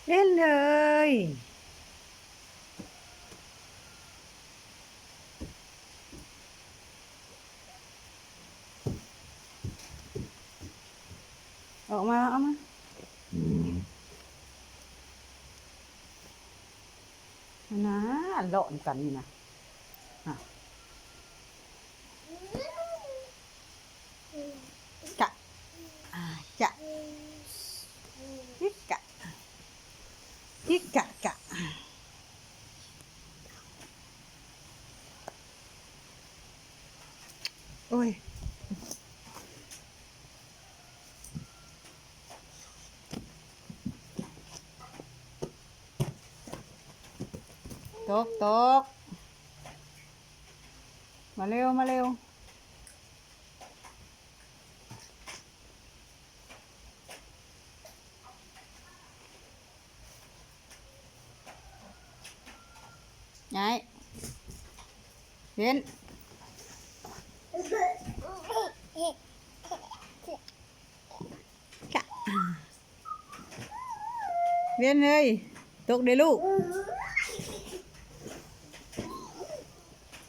เล่นเลยออกมาเอามานะหลอนกันนี่นะอ่ะจะจะยิกกะยิกกะกะโอ้ยตกตกมาเร็วมาเร็วไงเว้นกะเว้นเลยตกเดี๋ยวลูก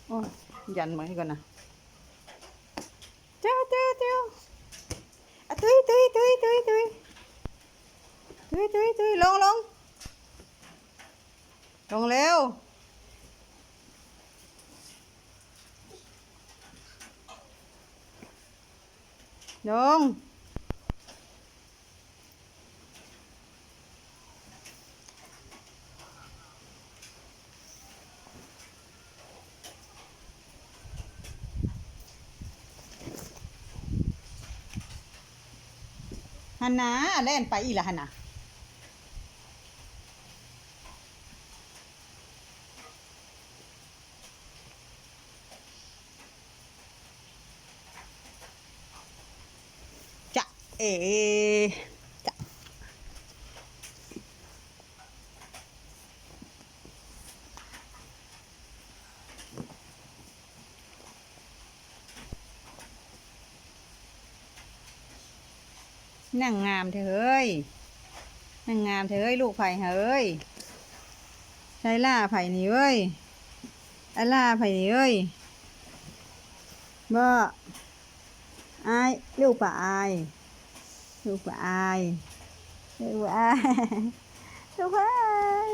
โอ้ยยันมาให้ก่อนนะเจ้าเจ้าเจ้าอะตุยตุยตุยตุยตุยตุยตุยตุยลงลงลงเร็วลงฮันนาเล่นไปอีละฮันนาจะเอจะนั่งงามเถอะเฮ้ยนั่งงามเถอะเฮ้ยลูกไผ่เฮ้ยใช่ล่าไผ่นี่เว้ยไอ้ล่าไผ่นี่เว้ยบ่อายลูกป่าอายลูกป่าอายลูกป่าอายลูกป่าอาย